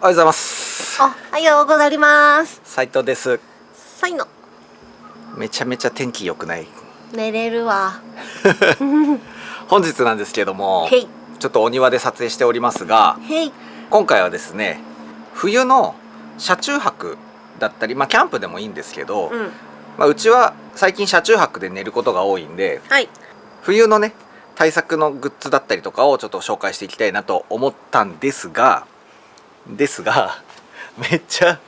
おはようございます。おはようございます。斉藤です。さいの。めちゃめちゃ天気良くない？寝れるわ。本日なんですけども、へい。ちょっとお庭で撮影しておりますが、へい。今回はですね、冬の車中泊だったり、キャンプでもいいんですけど、うちは最近車中泊で寝ることが多いんで、はい。冬のね対策のグッズだったりとかをちょっと紹介していきたいなと思ったんですがめっちゃ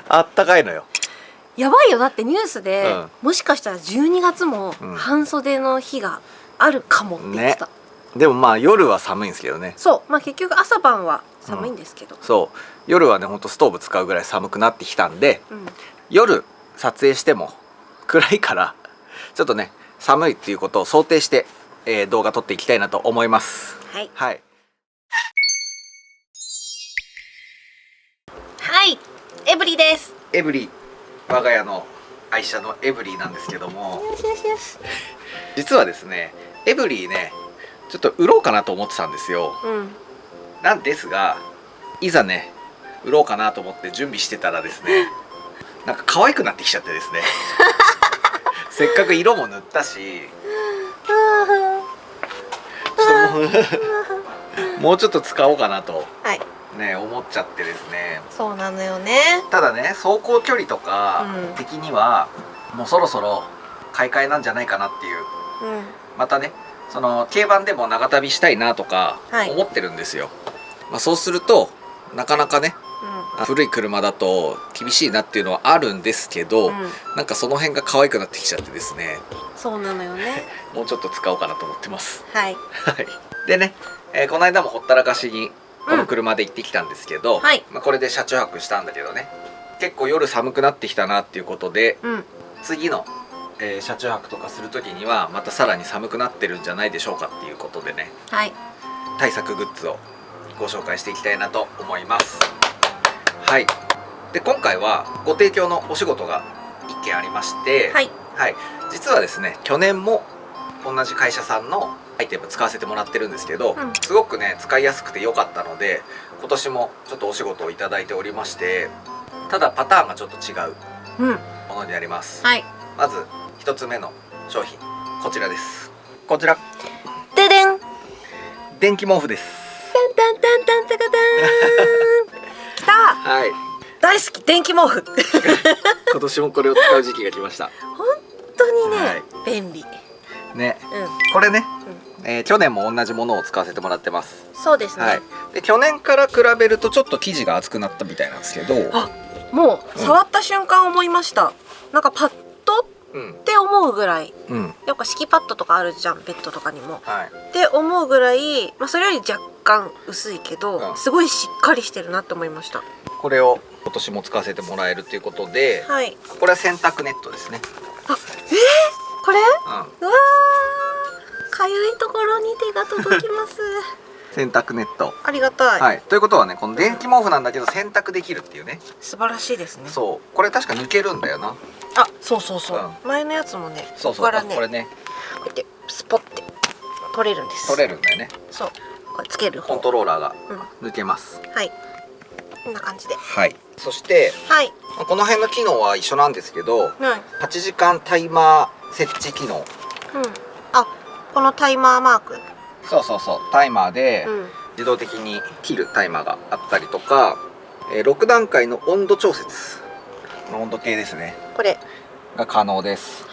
あったかいのよ。やばいよ。だってニュースで、もしかしたら12月も半袖の日があるかもって言ってた。でも夜は寒いんですけどね。そう、結局朝晩は寒いんですけど、そう夜はねほんとストーブ使うぐらい寒くなってきたんで、夜撮影しても暗いからちょっとね寒いっていうことを想定して、動画撮っていきたいなと思います。はいはいはい、エブリです。エブリ、我が家の愛車のエブリなんですけども、よしよしよし。実はですねエブリねちょっと売ろうかなと思ってたんですよ。なんですがいざね売ろうかなと思って準備してたらですねなんか可愛くなってきちゃってですねせっかく色も塗ったしもうちょっと使おうかなと、ね思っちゃってですね。そうなのよね。ただね走行距離とか的には、もうそろそろ買い替えなんじゃないかなっていう、またねその軽バンでも長旅したいなとか思ってるんですよ。そうするとなかなかね、古い車だと厳しいなっていうのはあるんですけど、なんかその辺が可愛くなってきちゃってですね。そうなのよね。もうちょっと使おうかなと思ってます。はい。でね、この間もほったらかしにこの車で行ってきたんですけど、これで車中泊したんだけどね、結構夜寒くなってきたなっていうことで、次の、車中泊とかする時にはまたさらに寒くなってるんじゃないでしょうかっていうことでね、対策グッズをご紹介していきたいなと思います。で今回はご提供のお仕事が1件ありまして、実はですね去年も同じ会社さんのアイテム使わせてもらってるんですけど、すごくね使いやすくて良かったので今年もちょっとお仕事をいただいておりまして、ただパターンがちょっと違うものになります。まず1つ目の商品こちらです。こちらででん、電気毛布です。タンタンタンタンタカタンきた。大好き電気毛布今年もこれを使う時期が来ました。本当にね、便利ね。これね、去年も同じものを使わせてもらってます。そうですね。で去年から比べるとちょっと生地が厚くなったみたいなんですけど、もう触った瞬間思いました。なんかパッドって思うぐらい、やっぱ敷きパッドとかあるじゃん、ベッドとかにも、って思うぐらい、それより若干薄いけど、すごいしっかりしてるなって思いました。これを今年も使わせてもらえるということで、これは洗濯ネットですね。これ、うわー、かゆいところに手が届きます洗濯ネットありがたい。ということはね、この電気毛布なんだけど洗濯できるっていうね、素晴らしいですね。そうこれ確か抜けるんだよな。そうそうそう、前のやつもね、そうここからね、これねこうやってスポッて取れるんです。取れるんだよね。そう、これつける方コントローラーが抜けます。こんな感じで。そしてこの辺の機能は一緒なんですけど、8時間タイマー設置機能。このタイマーマーク。そうタイマーで自動的に切るタイマーがあったりとか、6段階の温度調節、この温度計ですね、これが可能です。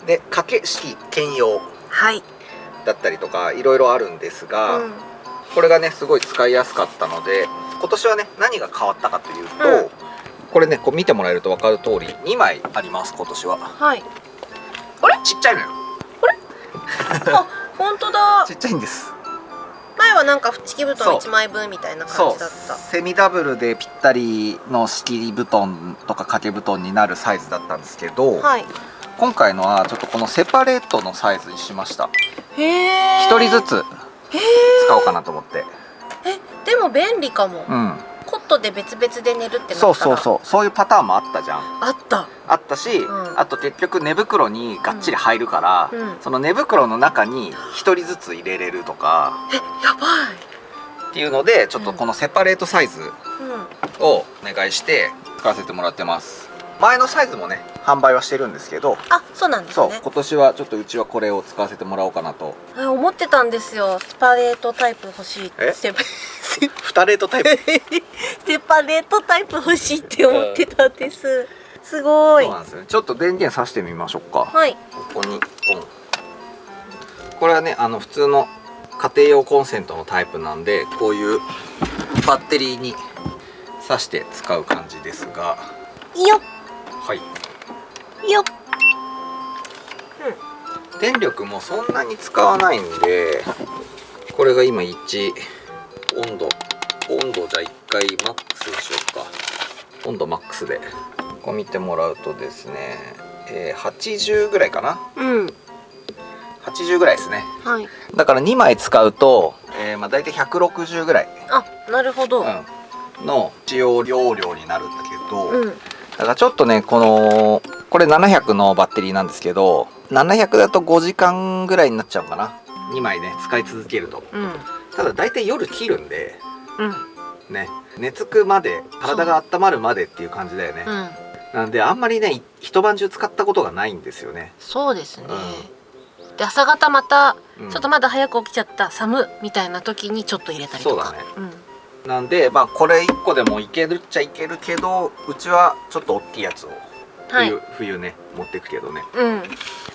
で掛け式兼用だったりとかいろいろあるんですが、これがねすごい使いやすかったので、今年はね何が変わったかというと、これねこう見てもらえると分かる通り2枚あります。今年はあれちっちゃいのよ。本当だ。ちっちゃいんです。前はなんか敷布団1枚分みたいな感じだった。セミダブルでぴったりの敷布団とか掛け布団になるサイズだったんですけど、今回のはちょっとこのセパレートのサイズにしました。1人ずつ使おうかなと思って。でも便利かも。コットで別々で寝るってなったら、そういうパターンもあったじゃん。あったし、あと結局寝袋にがっちり入るから、その寝袋の中に1人ずつ入れれるとかやばいっていうので、ちょっとこのセパレートサイズをお願いして使わせてもらってます。前のサイズもね販売はしてるんですけど、あ、そうなんですね。そう、今年はちょっとうちはこれを使わせてもらおうかなと思ってたんですよ。セパレートタイプ欲しい。フタレートタイプセパレートタイプ欲しいって思ってたんです。すごい。そうなんですね。ちょっと電源さしてみましょうか。はい。ここにこれはね普通の家庭用コンセントのタイプなんで、こういうバッテリーに挿して使う感じですが、よっ、はいよっ、電力もそんなに使わないんで、これが今1温度じゃあ1回マックスにしようか。温度マックスでこう見てもらうとですね、80ぐらいかな。80ぐらいですね。はい。だから2枚使うと、だいたい160ぐらい、あ、なるほど、の使用容量になるんだけど、だからちょっとねこれ700のバッテリーなんですけど、700だと5時間ぐらいになっちゃうかな、2枚ね使い続けると。ただだいたい夜切るんで、ね、寝つくまで体が温まるまでっていう感じだよね。なんであんまりね一晩中使ったことがないんですよね。そうですね。で朝方またちょっとまだ早く起きちゃった、寒みたいな時にちょっと入れたりとか。そうだね。なんでこれ1個でもいけるっちゃいけるけど、うちはちょっと大きいやつを冬ね持ってくけどね。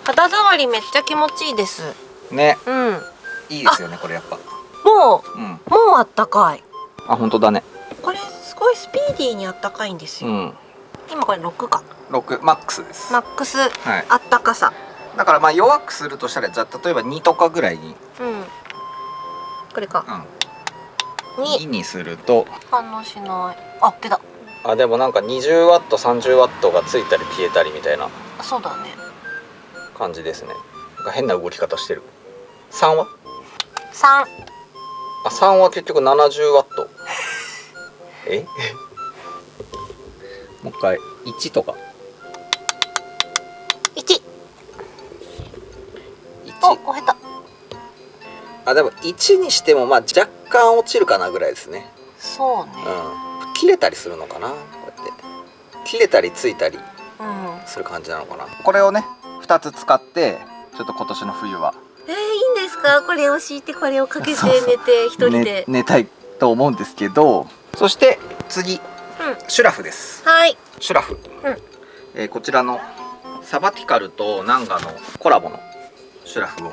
肌触りめっちゃ気持ちいいですね。いいですよねこれやっぱ。もうあったかい。あ、本当だね。これすごいスピーディーにあったかいんですよ。今これ6か。6マックスです。マックスあったかさ。だから弱くするとしたら、じゃあ例えば2とかぐらいに、これか、2にすると反応しない。あ、出た。あ、でもなんか20ワット30ワットがついたり消えたりみたいなそうだね感じですね。なんか変な動き方してる。3は3。あ、3は結局70ワットもう一回1とか1。お、減った。あ、でも1にしても若干落ちるかなぐらいですね。そうね。切れたりするのかな、こうやって切れたりついたりする感じなのかな。これをね2つ使ってちょっと今年の冬はいいんですか？これを敷いてこれをかけて寝て一人で寝たいと思うんですけど、そして次、シュラフです。はい。シュラフ、こちらのサバティカルとナンガのコラボのシュラフを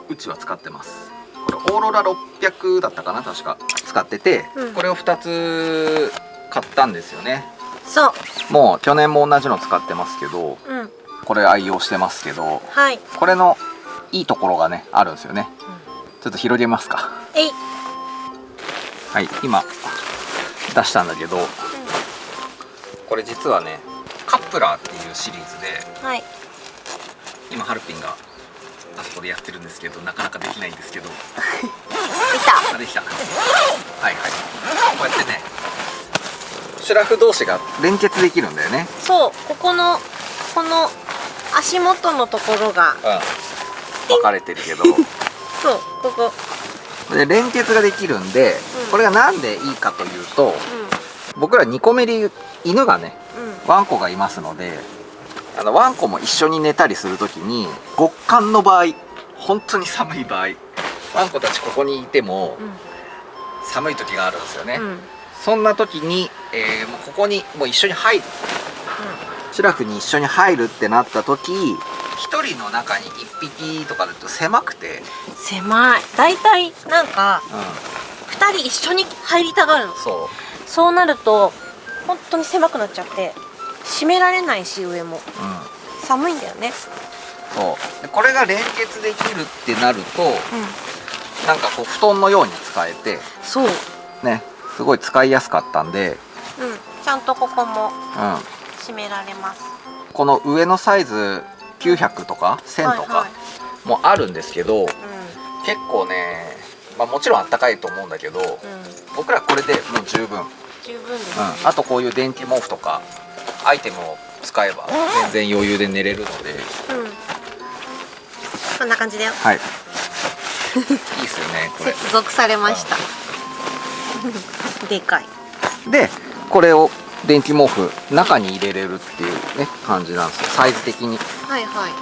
うちは使ってます。これオーロラ600だったかな確か使ってて、これを2つ買ったんですよね。そう。もう去年も同じの使ってますけど、これ愛用してますけど、これのいいところがねあるんですよね。ちょっと広げますか。はい、今出したんだけど、これ実はねカップラーっていうシリーズで、今ハルピンがあそこでやってるんですけど、なかなかできないんですけどできた。はいはい。こうやってねシュラフ同士が連結できるんだよね。そう、この足元のところが分かれてるけどそう、ここで連結ができるんで、これがなんでいいかというと、僕ら2個目で犬がね、ワンコがいますので、ワンコも一緒に寝たりするときに極寒の場合、本当に寒い場合、ワンコたちここにいても寒い時があるんですよね。そんな時に、もうここにもう一緒に入る、シュラフに一緒に入るってなった時、1人の中に1匹とかだと狭くて、狭い。だいたいなんか、2人一緒に入りたがるの。そうなると本当に狭くなっちゃって閉められないし、上も、寒いんだよね。そうでこれが連結できるってなると、なんかこう布団のように使えて、そうね、すごい使いやすかったんで、ちゃんとここも閉められます。この上のサイズ900とか1000とかもあるんですけど、結構ね、もちろんあったかいと思うんだけど、僕らこれでもう十分ですね。あとこういう電気毛布とかアイテムを使えば全然余裕で寝れるので、こんな感じだよ。はいいいっすよねこれ。接続されましたでかい。でこれを電気毛布中に入れれるっていうね感じなんですよ、サイズ的に。はいはい。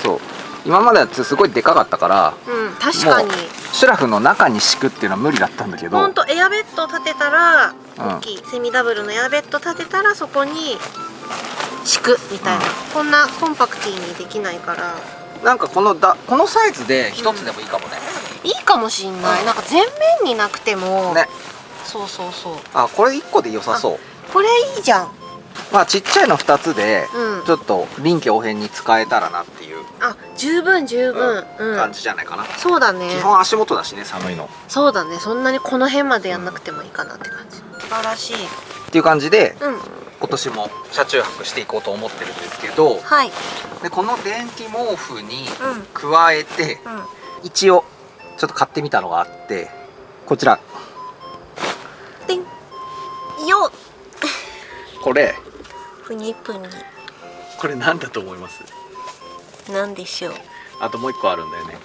そう、今まではすごいでかかったから、確かにシュラフの中に敷くっていうのは無理だったんだけど、ほんとエアベッド立てたら、大きいセミダブルのエアベッド立てたらそこに敷くみたいな、こんなコンパクティにできないから、なんかこのサイズで一つでもいいかもね、いいかもしんない。なんか全面になくてもね。そうそうそう。あ、これ1個で良さそう。これいいじゃん。まあちっちゃいの2つでちょっと臨機応変に使えたらなっていう、十分十分、感じじゃないかな。そうだね。基本足元だしね、寒いの。そうだね、そんなにこの辺までやんなくてもいいかなって感じ。素晴らしいっていう感じで、今年も車中泊していこうと思ってるんですけど、でこの電気毛布に加えて、一応ちょっと買ってみたのがあって、こちらでんよっこれプニプニ。これ何だと思います？なんでしょう。あともう一個あるんだよね。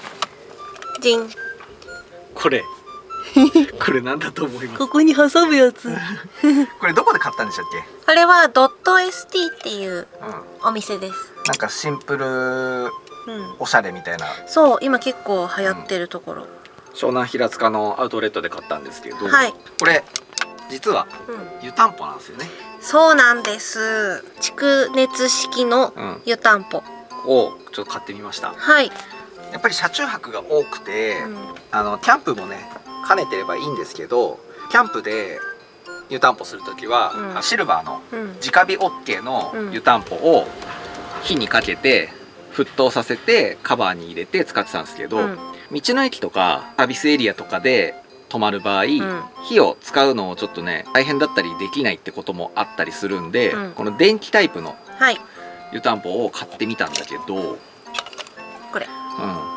ジン。これこれ何だと思います？ここに挟むやつこれどこで買ったんでしたっけ？これはドット ST っていうお店です。なんかシンプルおしゃれみたいな、そう今結構流行ってるところ、湘南平塚のアウトレットで買ったんですけど、これ実は湯たんぽなんですよね。そうなんです。蓄熱式の湯たんぽをちょっと買ってみました。やっぱり車中泊が多くて、キャンプもね兼ねてればいいんですけど、キャンプで湯たんぽする時は、シルバーの直火 OK の湯たんぽを火にかけて沸騰させてカバーに入れて使ってたんですけど、道の駅とかサービスエリアとかで泊まる場合、火を使うのをちょっとね大変だったりできないってこともあったりするんで、この電気タイプの湯たんぽを買ってみたんだけど、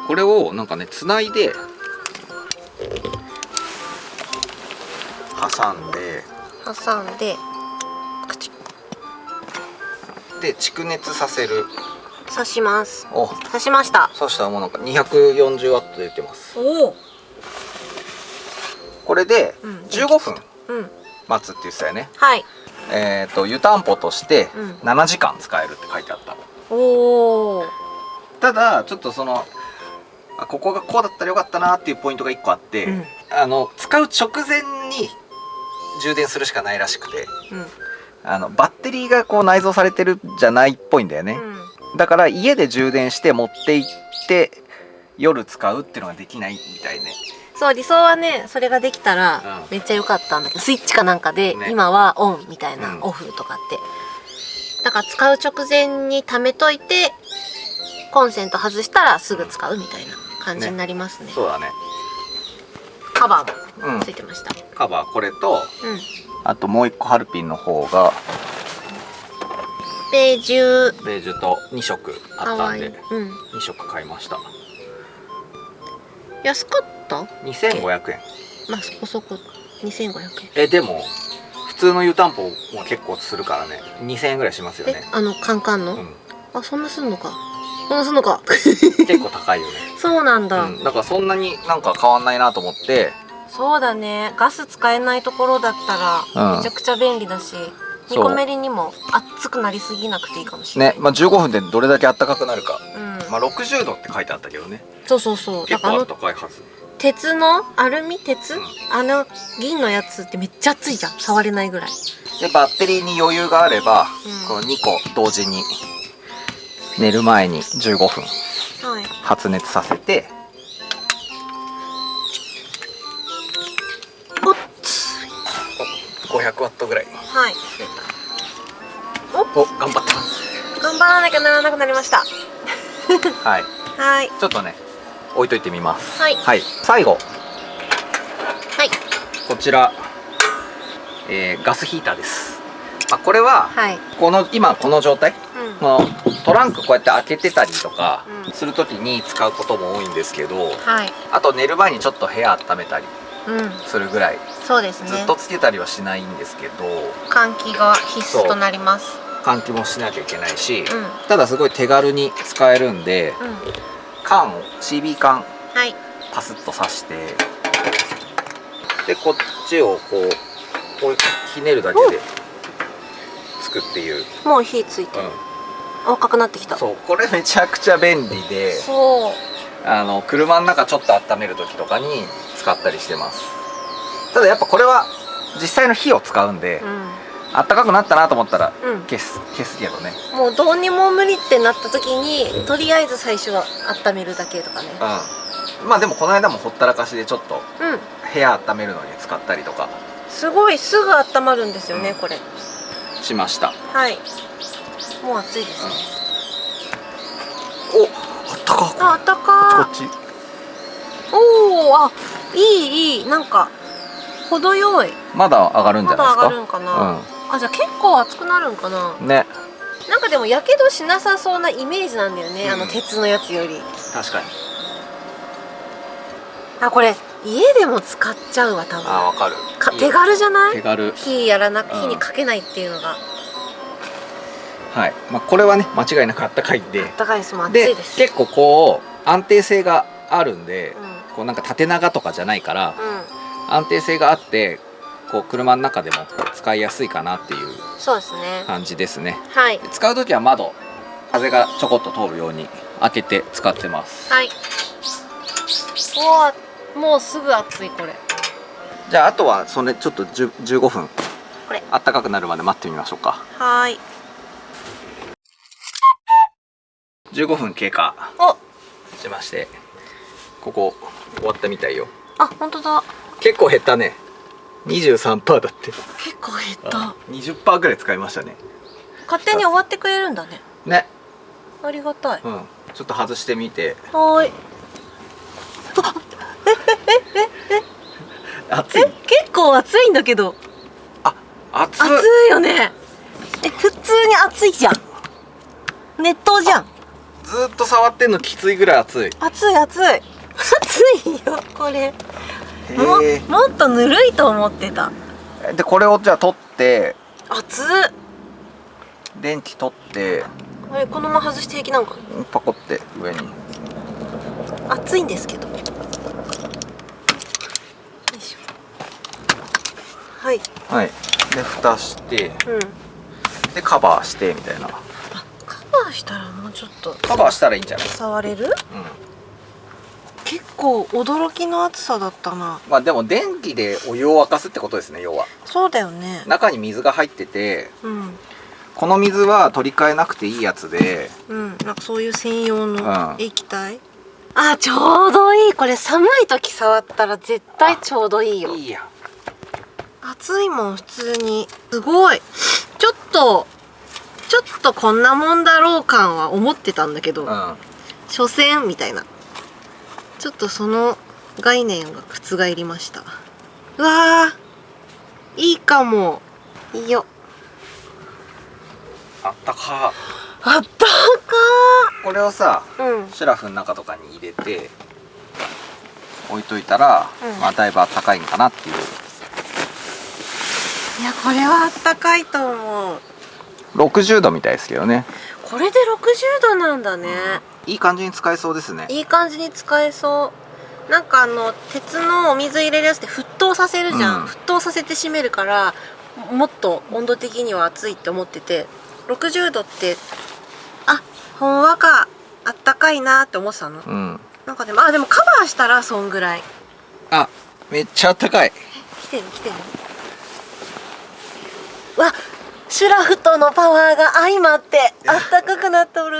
これをなんかねつないで挟んでで蓄熱させる。刺します。刺しました。刺したらもうなんか240ワット出てます。これで15分待つって言ってたよね。湯たんぽとして7時間使えるって書いてあった。ただちょっとそのここがこうだったらよかったなっていうポイントが1個あって、使う直前に充電するしかないらしくて、バッテリーがこう内蔵されてるじゃないっぽいんだよね。だから家で充電して持って行って夜使うっていうのができないみたいね。そう理想はねそれができたらめっちゃ良かったんだけど、スイッチかなんかで今はオンみたいな、オフとかって、だから使う直前に貯めといてコンセント外したらすぐ使うみたいな感じになりますね。そうだね。カバーもついてました。カバーこれと、あともう一個ハルピンの方がベージュと2色あったんで2色買いました。安かった？ 2500円。まあそこそこ2500円。でも普通の湯たんぽは結構するからね、2000円ぐらいしますよね。カンカンの、そんなすんのか。そんなすんのか結構高いよね。そうなんだ、だからそんなになんか変わんないなと思って。そうだね、ガス使えないところだったらめちゃくちゃ便利だし、煮込めりにも熱くなりすぎなくていいかもしれないね。15分でどれだけ暖かくなるか。60度って書いてあったけどね。そう結構暖かいはず。鉄のアルミ鉄、銀のやつってめっちゃ熱いじゃん、触れないぐらいで。バッテリーに余裕があれば、この2個同時に寝る前に15分発熱させて、500ワットぐらい。頑張ってます。頑張らなきゃならなくなりました。ちょっとね置いといてみます。最後こちら、ガスヒーターです。これは、今この状態、このトランクこうやって開けてたりとかする時に使うことも多いんですけど、あと寝る前にちょっと部屋温めたりするぐらい、そうですね、ずっとつけたりはしないんですけど、換気が必須となります。換気もしなきゃいけないし、ただすごい手軽に使えるんで、缶を CB 缶パスッと刺して、でこっちをこうこうひねるだけでつくっていう。もう火ついてる、赤くなってきた。そう、これめちゃくちゃ便利で、そう車の中ちょっと温める時とかに使ったりしてます。ただやっぱこれは実際の火を使うんで、暖かくなったなと思ったら消すけどね。もうどうにも無理ってなった時にとりあえず最初は温めるだけとかね。まあでもこの間もほったらかしでちょっと部屋温めるのに使ったりとか、すごいすぐ温まるんですよね、これしました。はい、もう暑いですね。お、あったか。あったか。こっち。おお、いい、なんか程よい。まだ上がるんじゃないですか。まだ上がるんかな。じゃあ結構熱くなるんかな。ね。なんかでもやけどしなさそうなイメージなんだよね、鉄のやつより。確かに。これ家でも使っちゃうわ多分。わかる。手軽じゃない？手軽。火にかけないっていうのが。はい。まあこれはね間違いなくあったかいんで。あったかいです。もん暑いです。結構こう安定性があるんで、こうなんか縦長とかじゃないから、安定性があってこう車の中でも使いやすいかなっていう感じですね。はい。使う時は窓、風がちょこっと通るように開けて使ってます。はい。もうすぐ暑いこれ。じゃああとはそれちょっと15分これ暖かくなるまで待ってみましょうか。はい。15分経過しまして、ここ終わったみたいよ。本当だ。結構減ったね。23% だって。結構減った。20% ぐらい使いましたね。勝手に終わってくれるんだね。ね。ありがたい。ちょっと外してみて。はい。熱い。結構熱いんだけど。熱いよね。普通に熱いじゃん。熱湯じゃん。ずっと触ってんのきついぐらい熱い。熱いよこれ。もっとぬるいと思ってた。でこれをじゃあ取って、熱っ。電気取って、このまま外して平気なんかな。パコって上に。熱いんですけど。よいしょ。はい。はい。で蓋して、でカバーしてみたいな。カバーしたらもうちょっと。カバーしたらいいんじゃない？触れる？結構驚きの熱さだったな。まあでも電気でお湯を沸かすってことですね、要は。そうだよね。中に水が入ってて、この水は取り替えなくていいやつで、なんかそういう専用の液体。ちょうどいい。これ寒い時触ったら絶対ちょうどいいよ。いいやん。暑いもん普通に。すごい。ちょっとこんなもんだろう感は思ってたんだけど、所詮みたいな。ちょっとその概念が覆りました。うわー、いいかも。いいよ。あったか。あったか。これをさ、シュラフの中とかに入れて置いといたら、だいぶあったかいんかなっていう。いや、これはあったかいと思う。60度みたいですけどね。これで60度なんだね。いい感じに使えそうですね。いい感じに使えそう。なんか鉄のお水入れるやつって沸騰させるじゃん。沸騰させて締めるからもっと温度的には熱いって思ってて、60度ってほんわかあったかいなって思ってたの。なんかでもカバーしたらそんぐらい。めっちゃあったかい。来てる。わ、シュラフとのパワーが相まってあったかくなっとる。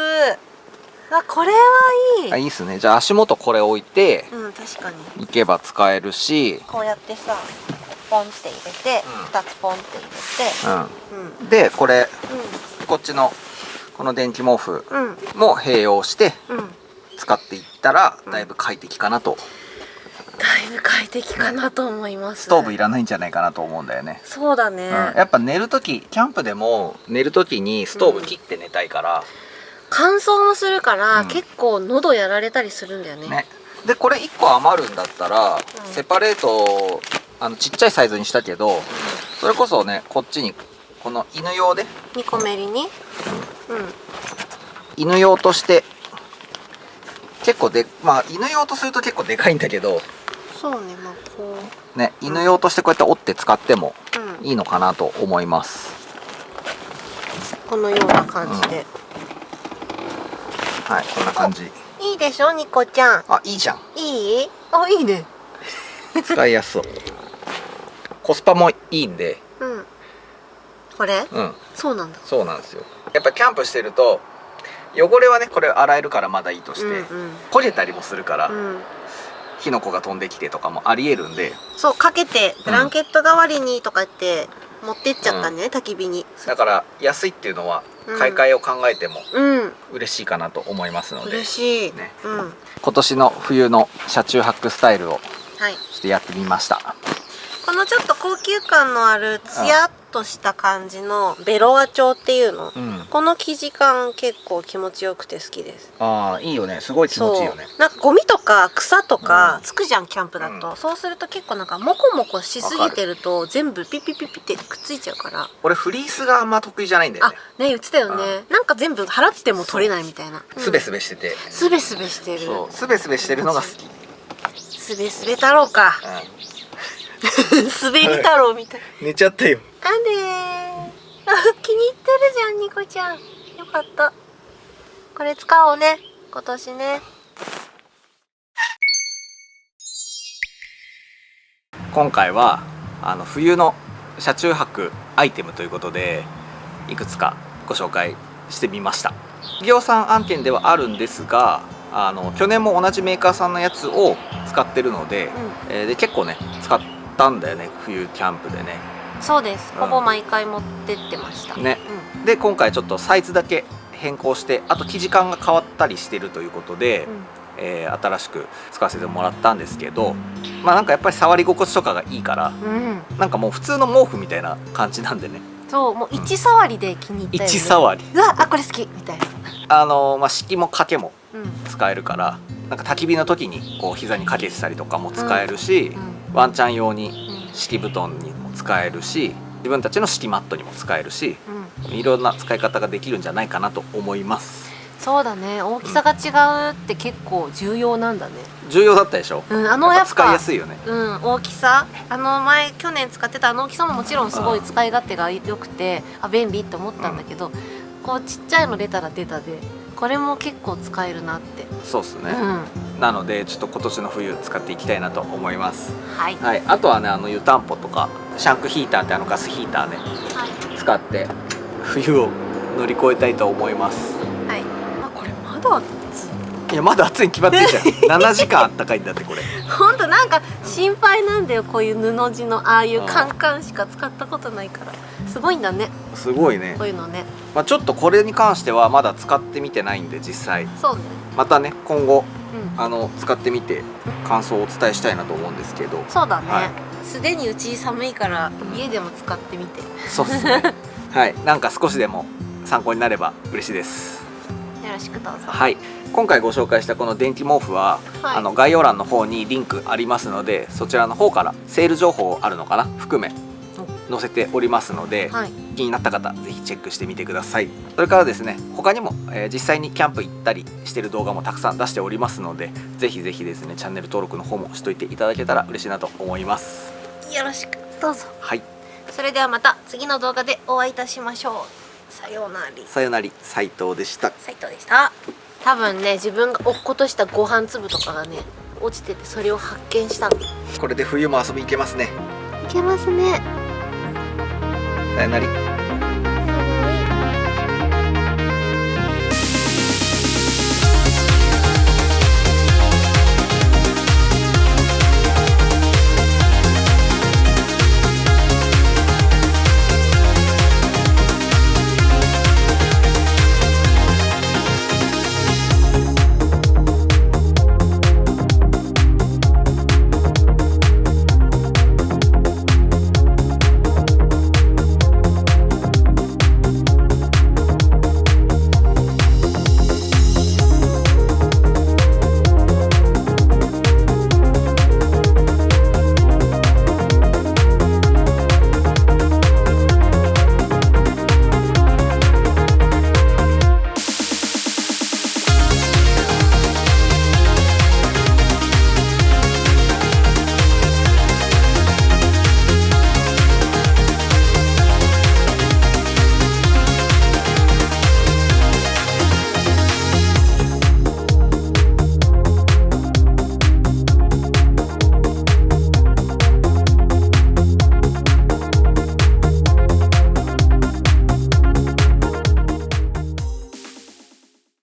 これはいい。いいっすね。じゃあ足元これ置いて、確かにいけば使えるし、こうやってさ、ポンって入れて、2つポンって入れて、でこれ、こっちのこの電気毛布も併用して使っていったらだいぶ快適かなと。だいぶ快適かなと思います。ストーブいらないんじゃないかなと思うんだよね。そうだね。やっぱ寝る時、キャンプでも寝る時にストーブ切って寝たいから。乾燥もするから、結構喉やられたりするんだよね。でこれ1個余るんだったら、セパレートちっちゃいサイズにしたけど、それこそねこっちにこの犬用で2個メリに、犬用として結構犬用とすると結構でかいんだけど、そうね、こうね、犬用としてこうやって折って使ってもいいのかなと思います。このような感じで、はい、こんな感じ。いいでしょ、ニコちゃん。あ、いいじゃん。いい？あ、いいね。使いやすそう。コスパもいいんで。うん。これ？うん。そうなんだ。そうなんですよ。やっぱキャンプしてると汚れはね、これ洗えるからまだいいとして、焦げたりもするから、火の粉が飛んできてとかもありえるんで。そう、かけてブランケット代わりにとかって持ってっちゃったね、焚き火に。だから安いっていうのは買い替えを考えても嬉しいかなと思いますので。嬉しい。ね。今年の冬の車中泊スタイルをちょっとやってみました。このちょっと高級感のあるツヤっとした感じのベロア調っていうの、この生地感結構気持ちよくて好きです。ああ、いいよね。すごい気持ちいいよね。なんかゴミとか草とかつくじゃん、キャンプだと。そうすると結構なんかモコモコしすぎてると全部ピッピッピッピってくっついちゃうから。俺フリースがあんま得意じゃないんだよね。ね、言ってたよね。なんか全部払っても取れないみたいな。スベスベしてて。スベスベしてる。スベスベしてるのが好き。スベスベ太郎か。滑り太郎みたい。寝ちゃったよ。なんで気に入ってるじゃん、ニコちゃん。よかった。これ使おうね、今年ね。今回は冬の車中泊アイテムということでいくつかご紹介してみました。企業さん案件ではあるんですが、去年も同じメーカーさんのやつを使ってるので、で結構ね使ったんだよね、冬キャンプでね。そうです、ほぼ毎回持ってってましたね。で今回ちょっとサイズだけ変更して、あと生地感が変わったりしてるということで、新しく使わせてもらったんですけど、まあなんかやっぱり触り心地とかがいいから、なんかもう普通の毛布みたいな感じなんでね。そう、もう一触りで気に入ったよね。一触り。うわ、これ好きみたいな。まあ敷きも掛けも使えるから、なんか焚き火の時にこう膝にかけてたりとかも使えるし、ワンちゃん用に敷布団にも使えるし、自分たちの敷きマットにも使えるし、いろんな使い方ができるんじゃないかなと思います。そうだね、大きさが違うって結構重要なんだね。重要だったでしょ。やっぱ使いやすいよね。大きさ、去年使ってた大きさももちろんすごい使い勝手が良くて、便利って思ったんだけど、こうちっちゃいの出たら出たで、これも結構使えるなって。そうですね。なのでちょっと今年の冬使っていきたいなと思います。はい。あとはね、湯たんぽとかシャンクヒーターってガスヒーターね、使って冬を乗り越えたいと思います。はい。これまだ暑い。いや、まだ暑いに決まってるじゃん。7時間あったかいんだってこれ。ほんとなんか心配なんだよ、こういう布地のああいうカンカンしか使ったことないから。すごいんだね。すごいね。こういうのね。まあちょっとこれに関してはまだ使ってみてないんで、実際。そうね。またね、今後使ってみて感想をお伝えしたいなと思うんですけど。そうだね。すでにうち寒いから家でも使ってみて。そうですね。はい、なんか少しでも参考になれば嬉しいです。よろしくどうぞ。はい、今回ご紹介したこの電気毛布は、概要欄の方にリンクありますので、そちらの方からセール情報あるのかな含め載せておりますので、気になった方ぜひチェックしてみてください。それからですね、他にも、実際にキャンプ行ったりしてる動画もたくさん出しておりますので、ぜひぜひですねチャンネル登録の方もしといていただけたら嬉しいなと思います。よろしくどうぞ。はい、それではまた次の動画でお会いいたしましょう。さようなり。さよなり。斉藤でした。斉藤でした。多分ね、自分が落っことしたご飯粒とかがね落ちてて、それを発見したの。これで冬も遊び行けますね。行けますね。さよなり。